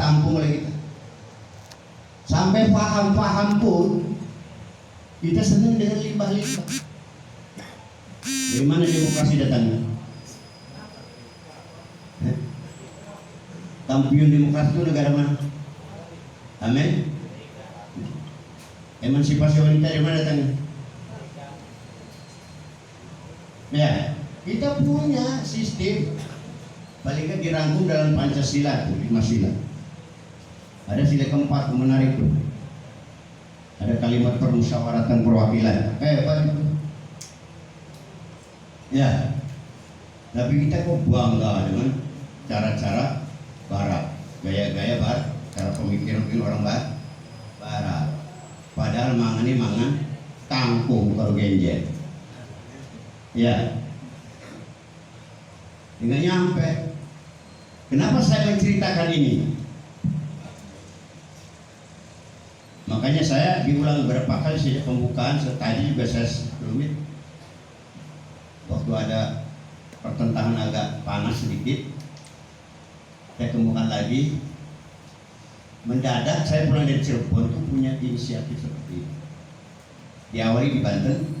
ditampung oleh kita. Sampai paham-paham pun kita senang dengan limbah-limbah. Dari mana demokrasi datangnya? Kampiun demokrasi itu negara mana? Amin. Emansipasi wanita dari mana datangnya? Ya, kita punya sistem paling kan dirangkum dalam Pancasila, 5 sila. Ada sila keempat yang menarik tuh. Ada kalimat permusyawaratan perwakilan. Apa itu? Ya, tapi kita kok bangga dengan cara-cara Barat, gaya-gaya Barat, cara pemikiran orang Barat. Padahal mangan kangkung kalau genjet. Ya, dengan nyampe. Kenapa saya menceritakan ini? Makanya saya diulang beberapa kali sejak pembukaan, tadi juga saya sebelumnya waktu ada pertentangan agak panas sedikit, saya kemukakan lagi. Mendadak saya pulang dari Cirebon itu punya inisiatif seperti ini. Diawali di Banten,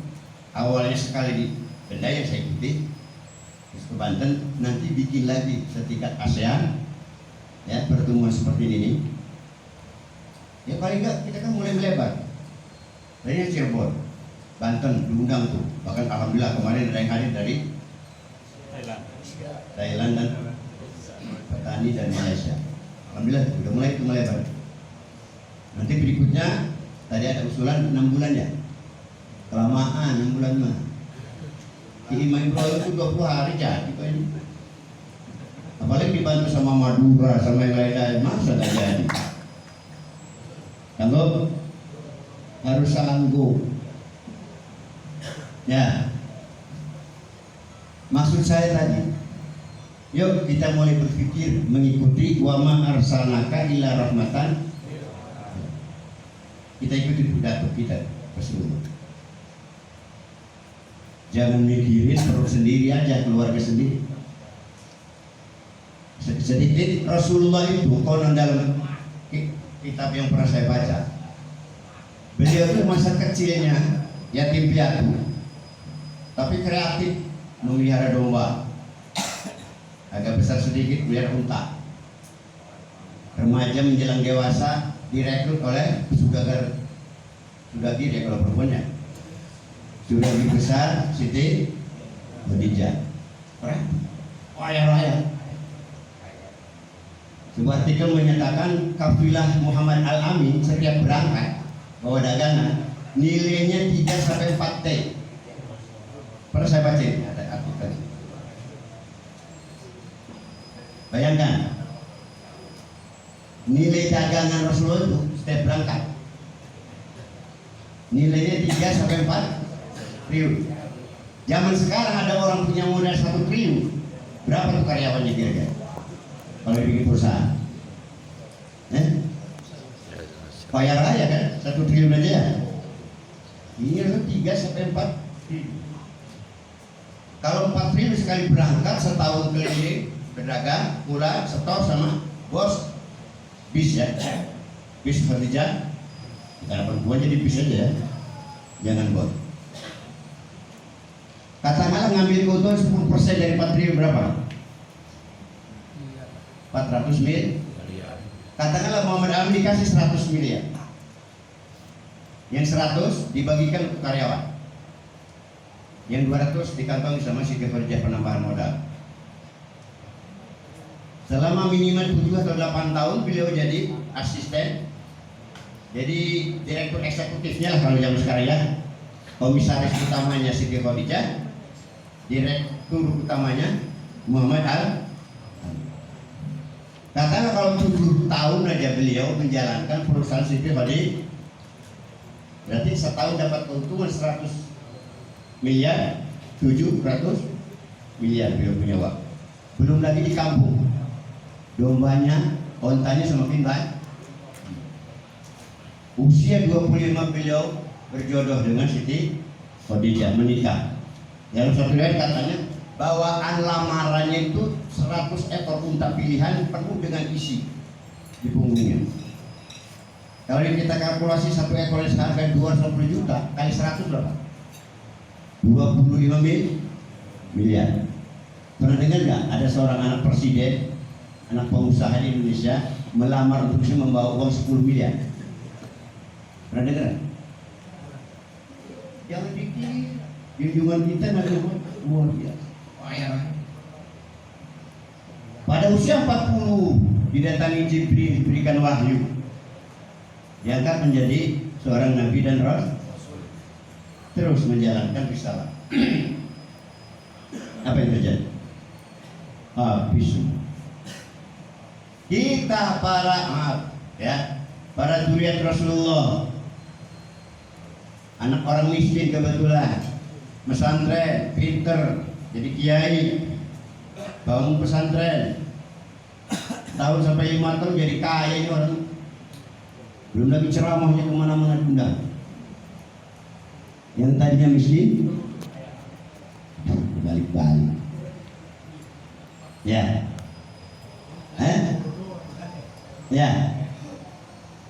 awalnya sekali di Benda yang saya ikuti, terus ke Banten, nanti bikin lagi setingkat ASEAN, ya pertemuan seperti ini. Ya paling enggak kita kan mulai melebar. Dari Cirebon, Banten diundang tuh, bahkan alhamdulillah kemarin ada yang hadir dari Thailand dan petani dan Malaysia. Alhamdulillah sudah mulai itu melebar. Nanti berikutnya tadi ada usulan 6 bulan ya. Kelamaan 6 bulan mah. Di Imam Ibrahim itu 20 hari jadi kok ini. Apalagi dibantu sama Madura sama yang lain-lain, masa gak jadi. Kalau harus sanggup. Ya. Maksud saya tadi, yuk kita mulai berpikir mengikuti wa ma arsalnaka illa rahmatan. Kita ikuti pidato kita keseluruhan. Jangan mikirin perut sendiri aja, keluarga sendiri. Sedikit Rasulullah itu konon dalam kitab yang pernah saya baca, beliau itu masa kecilnya yatim piatu, tapi kreatif memelihara domba. Agak besar sedikit melihara unta. Remaja menjelang dewasa direkrut oleh Sudagi dia kalau perempuannya. Sudah lebih besar Siti Khadijah. Keren. Raya-raya. Sebuah artikel menyatakan kafilah Muhammad Al-Amin setiap berangkat bawa dagangan nilainya 3-4 T. Pernah saya baca ada artikel. Bayangkan nilai dagangan Rasulullah itu setiap berangkat nilainya 3-4 triliun. Zaman sekarang ada orang punya modal 1 triliun, berapa tuh karyawannya kira-kira? Kalau bikin perusahaan, bayar aja kan 1 triliun aja ya. Ini itu 3-4 triliun. Kalau 4 triliun sekali berangkat setahun keliling berdagang, pulang, setor sama bos bis ya, bis Khadijah. Kita perempuan jadi bis aja ya, jangan bos. Katakanlah ngambil keuntungan 10% dari 4 triliun berapa? 400 miliar. Katakanlah Muhammad Amin dikasih 100 miliar. Yang 100 dibagikan ke karyawan. Yang 200 dikantongi sama Siti Khadijah penambahan modal. Selama minimal 7 atau 8 tahun beliau jadi asisten, jadi direktur eksekutifnya lah kalau zaman sekarang ya. Komisaris utamanya Siti Khadijah, direktur utamanya Muhammad Al. Katakanlah kalau 7 tahun aja beliau menjalankan perusahaan Siti Khadijah, berarti setahun dapat keuntungan 100 miliar, 700 miliar beliau punya waktu. Belum lagi di kampung, dombanya, ontanya semakin banyak. Usia 25 beliau berjodoh dengan Siti Khadijah, menikah. Dalam satu riwayat katanya bawaan lamarannya itu 100 ekor unta pilihan penuh dengan isi. di punggungnya. Kalau kita kalkulasi satu ekor seharga 250 juta kali 100 berapa? 25 miliar. Pernah dengar nggak ada seorang anak presiden, anak pengusaha di Indonesia melamar untuk bisa membawa uang 10 miliar? Pernah dengar? Jangan dikira junjungan kita nanti luar biasa. Pada usia 40 didatangi Jibril, diberikan wahyu, diangkat menjadi seorang nabi dan rasul, terus menjalankan risalah. Apa yang terjadi? Habis semua. Kita para zuriat Rasulullah, anak orang miskin kebetulan, pesantren, pinter, jadi kiai, bangun pesantren, tahun sampai 5 tahun jadi kaya ini orang. Belum lagi ceramahnya kemana-mana diundang. Yang tadinya miskin, balik-balik. Ya, ya.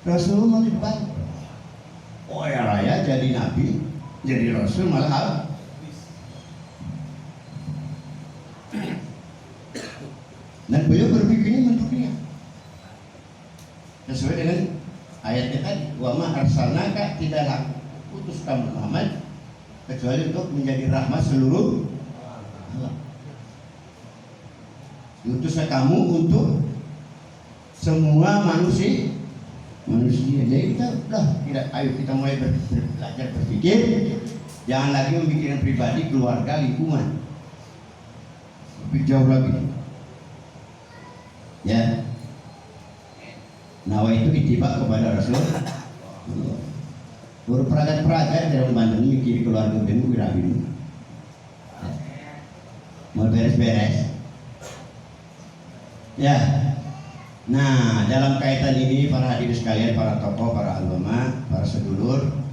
Rasulullah lebih baik. Oh ya raya jadi nabi, jadi rasul malah hal. Dan beliau berpikirnya mendunia sesuai dengan ayatnya tadi, wa ma arsalnaka, tidaklah utus kamu Muhammad kecuali untuk menjadi rahmat seluruh alam. Diutusnya kamu untuk semua manusia. Jadi kita ayo kita mulai belajar berpikir, jangan lagi memikirkan pribadi, keluarga, lingkungan, lebih jauh lagi. Ya, nawa itu ittiba kepada Rasul. Berperagat-peragat dalam Bandung mikir keluarga benu wirabinu. Mau beres-beres. Ya. Nah, dalam kaitan ini para hadirin sekalian, para tokoh, para ulama, para sedulur,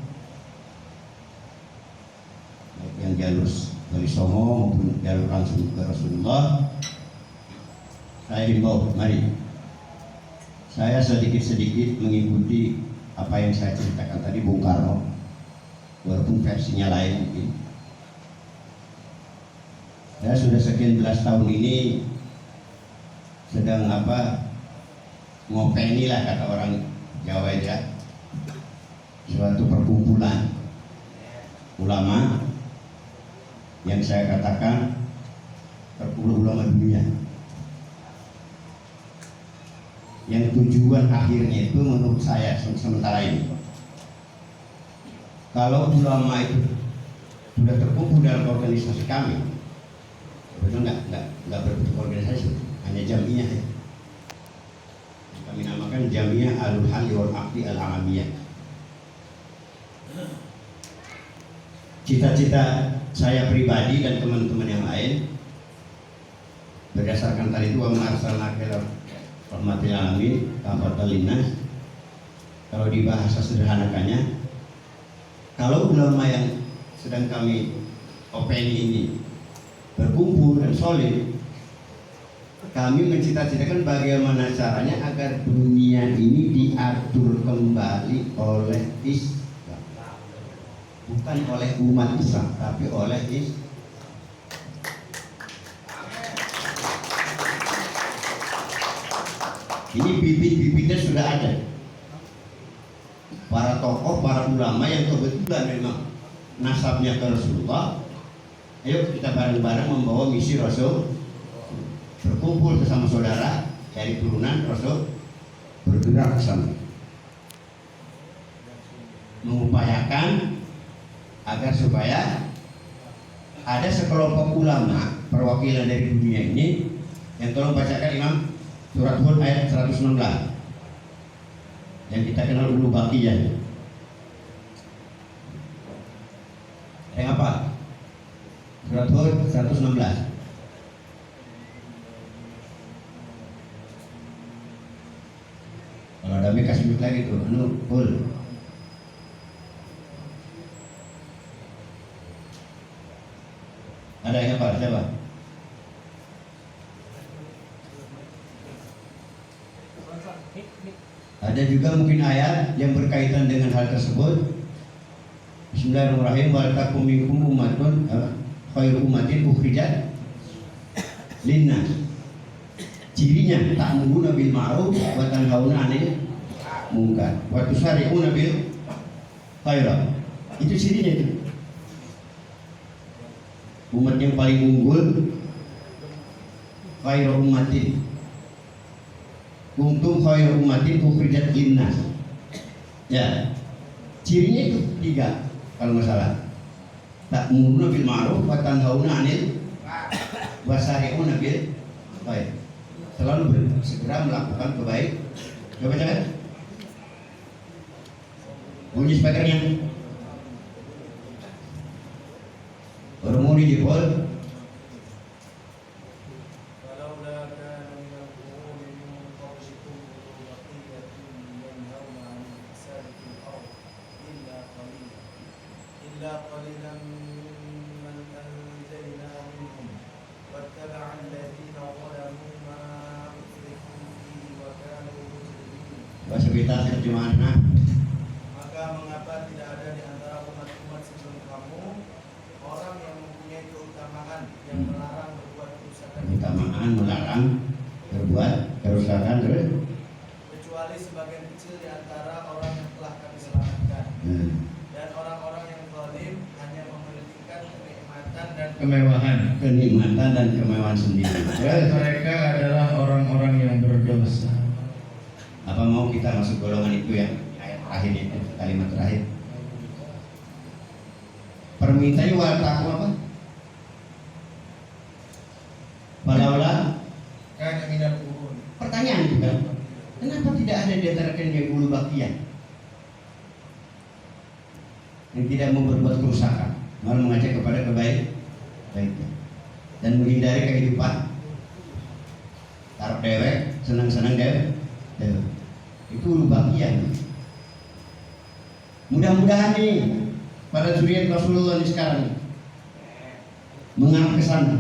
baik yang jalur dari Songo maupun jalur langsung ke Rasulullah, saya himbau, mari saya sedikit-sedikit mengikuti apa yang saya ceritakan tadi Bung Karno, walaupun versinya lain mungkin. Saya sudah sekian belas tahun ini sedang ngopeni lah kata orang Jawa ya, suatu perkumpulan ulama yang saya katakan perkumpulan ulama dunia, yang tujuan akhirnya itu menurut saya sementara ini, kalau ulama itu sudah terkumpul dalam organisasi kami, betul nggak berbentuk organisasi, hanya jamiah ya. Kami namakan Jamiah Alul Halli wal Aqdi Al-Alamiyah. Cita-cita saya pribadi dan teman-teman yang lain berdasarkan tadi itu wa ma arsalnaka rahmatil alamin kafatan linnas. Kalau dibahasa sederhanakannya, kalau ulama yang sedang kami openi ini berkumpul dan solid, kami mencita-citakan bagaimana caranya agar dunia ini diatur kembali oleh Islam, bukan oleh umat Islam, tapi oleh Islam. Ini bibit-bibitnya sudah ada. Para tokoh, para ulama yang kebetulan memang nasabnya ke Rasulullah. Ayo kita bareng-bareng membawa misi Rasul, berkumpul bersama saudara dari turunan Rasul, bergerak ke sana, mengupayakan agar supaya ada sekelompok ulama perwakilan dari dunia ini yang tolong bacakan Imam Surat Hud ayat 116 yang kita kenal Ulu Baqiyah. Yang apa? Surat Hud 116. Kalau ada kasih duit lagi tuh, full. Ada yang apa? Siapa? Ini Ada juga mungkin ayat yang berkaitan dengan hal tersebut. Bismillahirrahmanirrahim. Wal takum minkum ummatun khairu ummatin ukhrijat linnas. Cirinya ta'muruna bil ma'ruf wa tanhauna 'anil munkar wa tusari'una bil khairat. Itu cirinya itu. Umat yang paling unggul khairu ummatin. Kuntum khairu ummatin ukhrijat linnas. Ya. Cirinya itu 3 kalau nggak salah. Ta'muruna bil ma'ruf wa tanhauna 'anil wasari'una bil khair. Selalu segera melakukan kebaikan. Coba baca. Bunyi speakernya. Orang mau dijebol. Bahasa kita terjemahannya. Maka mengapa tidak ada di antara umat-umat sebelum kamu orang yang mempunyai keutamaan yang melarang berbuat kerusakan? Keutamaan melarang berbuat kerusakan terus. Kecuali sebagian kecil di antara orang yang telah kami selamatkan. Dan orang-orang yang zalim hanya mementingkan kenikmatan dan kemewahan sendiri. Mereka adalah orang-orang yang berdosa. Apa mau kita masuk golongan itu ya? Ayat terakhir itu, kalimat terakhir. Permintaan wal taqwa apa? Walaula Kana minal qurun. pertanyaan juga. Kenapa tidak ada di antara kalian yang ulu bakian? Yang tidak mau berbuat kerusakan, malah mengajak kepada kebaikan dan menghindari kehidupan tarap dewek, senang-senang dewek. Itu ulu bakian. Mudah-mudahan nih pada zuriat Rasulullah ini sekarang mengarah ke sana.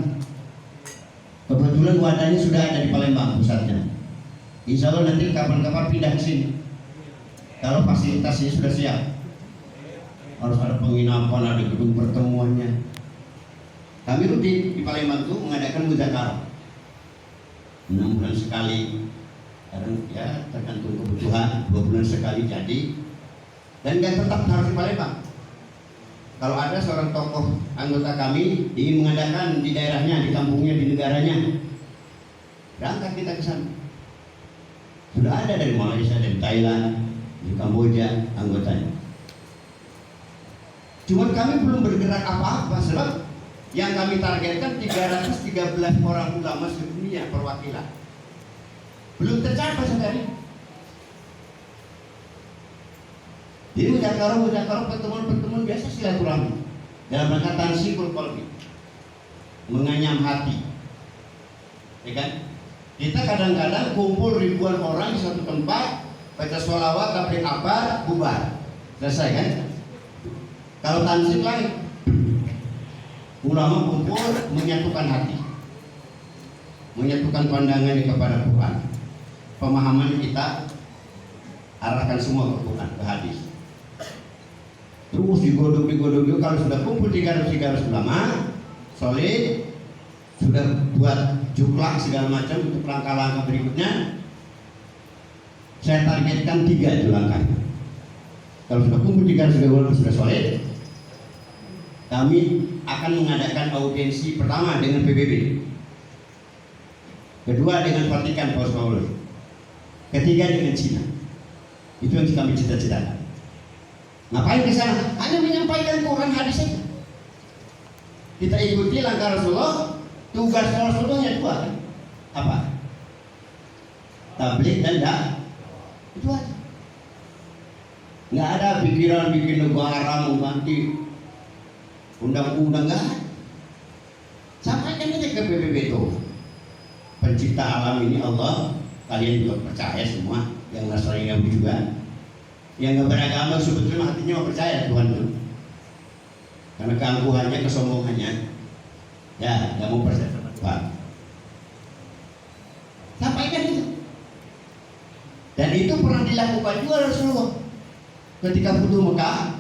Kebetulan wadahnya sudah ada di Palembang pusatnya. Insya Allah nanti kapan-kapan pindah ke sini. Kalau fasilitasnya sudah siap, harus ada penginapan, ada gedung pertemuannya. Kami rutin di Palembang itu mengadakan muzakarah 6 bulan sekali. Kadang ya tergantung kebutuhan 2 bulan sekali jadi. Dan nggak tetap harus di Palembang. Kalau ada seorang tokoh anggota kami ingin mengadakan di daerahnya, di kampungnya, di negaranya, berangkat kita ke sana. Sudah ada dari Malaysia, dari Thailand, di Kamboja anggotanya. Cuma kami belum bergerak apa-apa sebab yang kami targetkan 313 orang ulama sedunia perwakilan. Belum tercapai sampai hari ini. Jadi muzakarah pertemuan biasa silaturahmi dalam rangka tansyiqul qalbi, menganyam hati. Ya kan? Kita kadang-kadang kumpul ribuan orang di satu tempat, baca sholawat, tabligh akbar, bubar. Selesai kan? Kalau tansyiq lain, ulama kumpul menyatukan hati, menyatukan pandangan kepada Quran. Pemahaman kita arahkan semua ke Quran, ke hadis. Terus digodok kalau sudah kumpul 300 ulama solid, sudah buat juklak segala macam untuk langkah-langkah berikutnya. Saya targetkan 3 itu langkahnya. Kalau sudah kumpul 300 ulama sudah solid, kami akan mengadakan audiensi pertama dengan PBB, kedua dengan Vatikan Paus Paulus, ketiga dengan Cina. Itu yang kami cita-citakan. Ngapain ke sana? Hanya menyampaikan Quran hadis saja. Kita ikuti langkah Rasulullah. Tugas Rasulullah hanya 2 kan? Apa? Tabligh dan dakwah. Itu aja. Nggak ada pikiran bikin negara mengganti undang-undang, nggak ada. Sampaikan aja ke PBB itu. Pencipta alam ini Allah. Kalian juga percaya semua, yang Nasrani Yahudi juga. Yang nggak beragama sebetulnya hatinya mau percaya Tuhan itu. Karena keangkuhannya, kesombongannya, ya nggak mau percaya Tuhan. Sampaikan itu. Dan Dan itu pernah dilakukan juga Rasulullah ketika Futuh Mekah.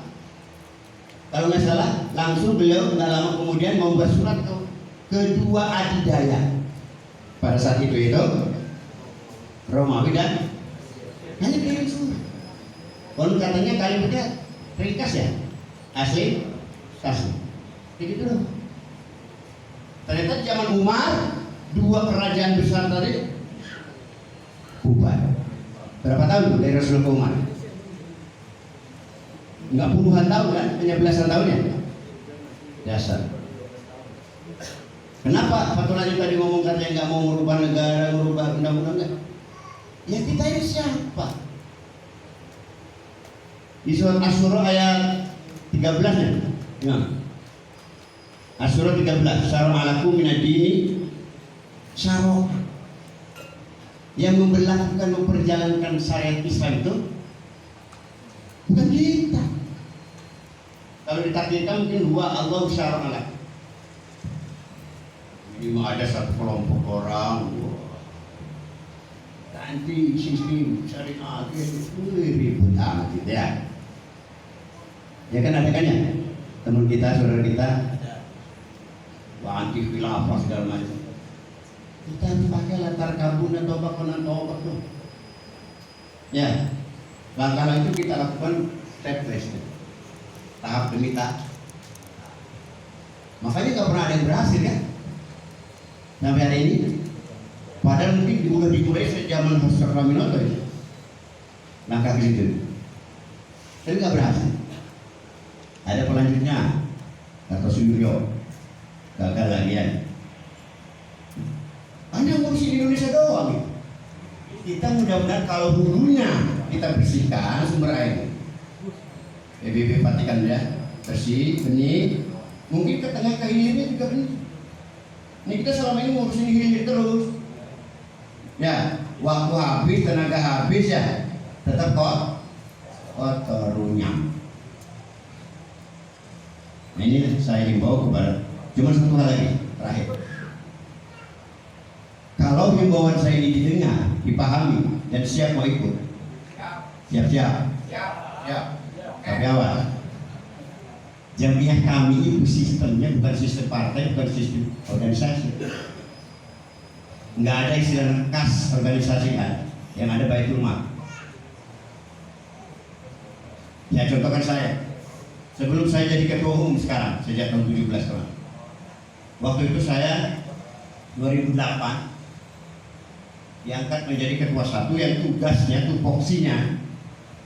Kalau nggak salah, langsung beliau nggak lama kemudian membuat surat ke kedua adidaya. Pada saat itu Romawi dan hanya kirim surat. Kalau katanya kalimatnya ringkas ya, asli, kasih. Begitu loh. Ternyata di zaman Umar, dua kerajaan besar tadi bubar. Berapa tahun tuh dari Rasulullah ke Umar? Enggak puluhan tahun kan, hanya belasan tahun ya. Dasar. Kenapa Fatul Aziz tadi ngomong katanya nggak mau merubah negara, merubah undang-undang? Ya kita ini siapa? Di surat Asy-Syura ayat 13 ya. Nah. Asy-Syura 13, syara' alakum minad dini syara'. Yang memperjalankan syariat Islam itu bukan kita. Kalau ditakdirkan mungkin huwa Allah syara' alakum. Ini mah ada satu kelompok orang anti sistem syariat itu ribut amat gitu ya. Ya kan ada kan ya, teman kita, saudara kita, anti khilafah segala macam. Kita pakai latar kabun dan tobat tuh. Ya, langkah itu kita lakukan step by step, tahap demi tahap. Makanya nggak pernah ada yang berhasil kan sampai hari ini. Padahal mungkin udah dimulai sejak zaman Hasan Raminoto itu langkah gitu, tapi nggak berhasil. Ada pelanjutnya, Kartosuwiryo gagal lagi ya. Hanya ngurusin Indonesia doang gitu. Kita mudah-mudahan kalau hulunya kita bersihkan sumber air, PBB pastikan ya bersih, benih. Mungkin ke tengah ke hilirnya juga benih. Ini kita selama ini ngurusin hilir terus. Ya, waktu habis, tenaga habis ya, tetap kotor runyam. Nah ini saya himbau kepada, cuma satu hal lagi terakhir. Kalau himbauan saya ini didengar, dipahami dan siap mau ikut, siap. Tapi awal, jamiah kami itu sistemnya bukan sistem partai, bukan sistem organisasi. Nggak ada istilah kas organisasi kan, yang ada Baitul Mal. Ya contohkan saya, sebelum saya jadi ketua umum sekarang sejak tahun 17 kemarin. Waktu itu saya 2008 diangkat menjadi ketua satu yang tugasnya, tupoksinya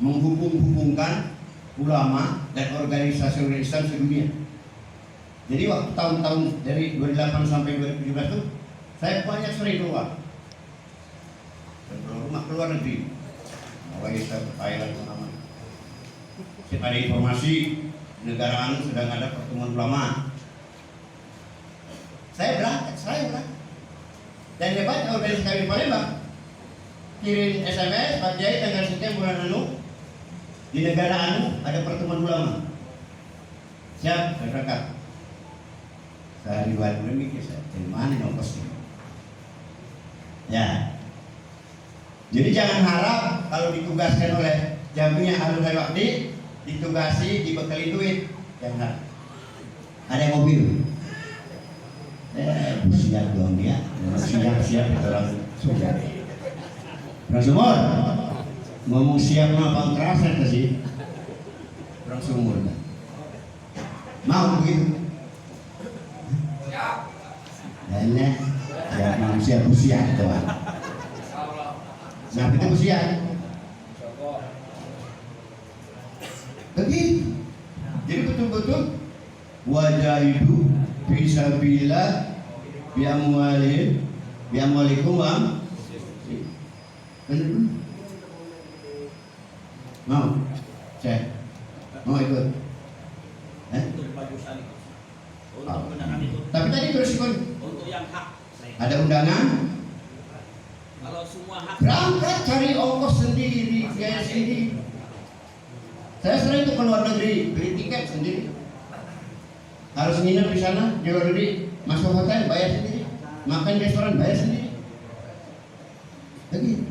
menghubung-hubungkan ulama dan organisasi Islam sedunia. Jadi waktu tahun-tahun dari 2008 sampai 2017 itu saya banyak sering keluar rumah keluar negeri, mulai saya ke Thailand kemana-mana. Ada informasi negara anu sedang ada pertemuan ulama. Saya berangkat. Dan hebatnya organisasi kami Palembang kirim SMS, Pak Kiai tanggal sekian bulan anu di negara anu ada pertemuan ulama. Siap, saya berangkat. Sehari dua bulan mikir saya, dari mana ongkosnya? Ya, jadi jangan harap kalau ditugaskan oleh Jamiah Ahlul Waqti ditugasi dibekali duit, jangan. Ada yang mobil, siap dong dia, siap orang sudah. Orang Sumur ngomong siap apa kerasa sih? Orang Sumur mau begitu? Hanya ya manusia usia doang. Nah kita usia. Begitu. Jadi betul-betul wajah itu bisa bila biamwalikum bang. Mau? Saya mau ikut. Tapi tadi terus ikut. Untuk yang hak. Ada undangan. Kalau semua hak. Berangkat cari ongkos sendiri, biaya sendiri. Saya sering tuh ke luar negeri, beli tiket sendiri. Harus nginep di sana, di luar negeri, masuk hotel bayar sendiri, makan di restoran bayar sendiri. Begitu.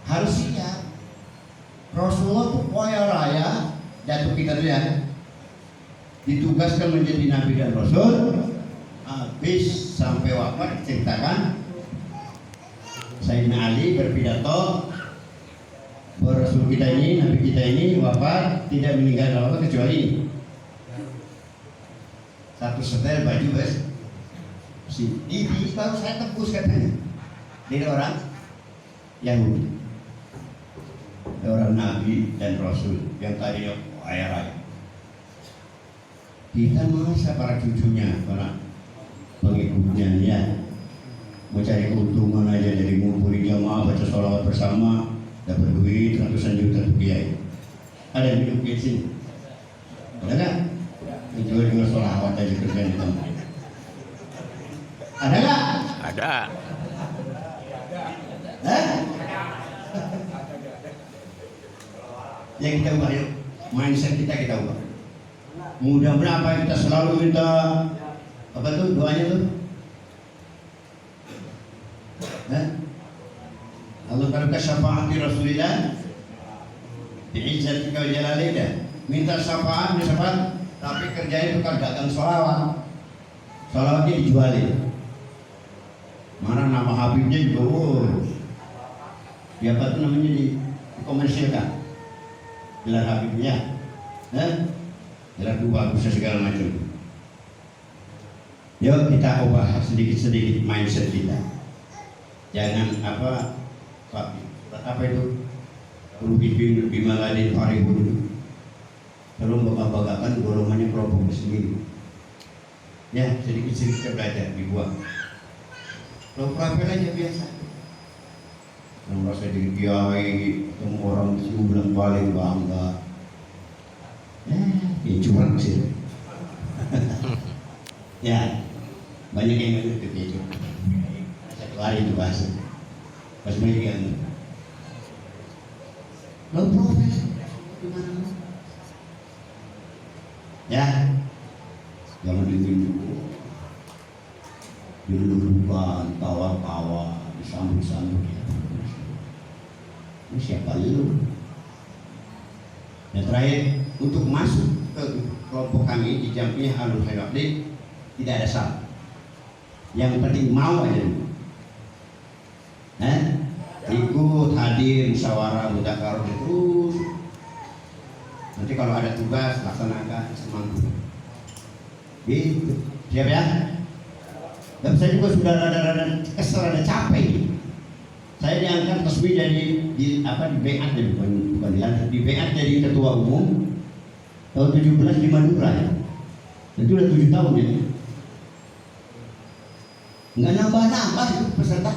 harus siap. Rasulullah tuh kaya raya jatuh kita tuh ya, ditugaskan menjadi nabi dan rasul. Habis sampai wafat diceritakan Sayyidina Ali berpidato, Rasul kita ini, nabi kita ini wafat tidak meninggal apa kecuali satu setel baju ini baru saya tebus katanya dari orang Yahudi, orang nabi dan rasul yang tadinya kaya raya. Kita masa para cucunya, para pengikutnya ya mau cari keuntungan aja dari ngumpulin jamaah baca sholawat bersama, dapat duit ratusan juta tuh kiai. Ada yang hidup di sini? Ada nggak? Jual sholawat aja kerjaan di tempat. Ada nggak? Ada. Yang kita ubah yuk, mindset kita ubah. Mudah berapa kita selalu minta apa tuh doanya tuh? Allah kalau syafaat Rasulillah bi'izzatika wa jalalika, minta syafaat tapi kerjanya bukan dagang sholawat. Sholawatnya dijualin. Mana nama Habibnya juga dia apa tuh namanya dikomersilkan, gelar Habibnya, gelar tuh bagus segala macam. Yuk kita ubah sedikit-sedikit mindset kita. Jangan apa itu rugi bimaladin farihun, kalau membanggakan golongannya kelompok sendiri. Ya sedikit-sedikit kita belajar dibuang. Kalau profil aja biasa. Yang merasa diri kiai, ketemu orang itu bilang paling bangga. Ya curang sih. Ya banyak yang ngerti itu. Satu hari itu bahasa. Pas banyak yang low profile gimana? Ya, jangan dilulukan, tawa-tawa, disambut-sambut. Ini siapa lu? Dan terakhir, untuk masuk ke kelompok kami di Jamiah Ahlul Khair Waqdi tidak ada syarat. Yang penting mau aja. Ikut, hadir, musyawarah, mudzakarah terus. Nanti kalau ada tugas laksanakan semampu. Gitu, siap ya? Dan saya juga sudah rada-rada kesel, rada capek. Saya diangkat resmi di BAT bukan diangkat, di BAT jadi ketua umum tahun 17 di Madura ya. Itu udah 7 tahun ya. Nggak nambah-nambah itu peserta.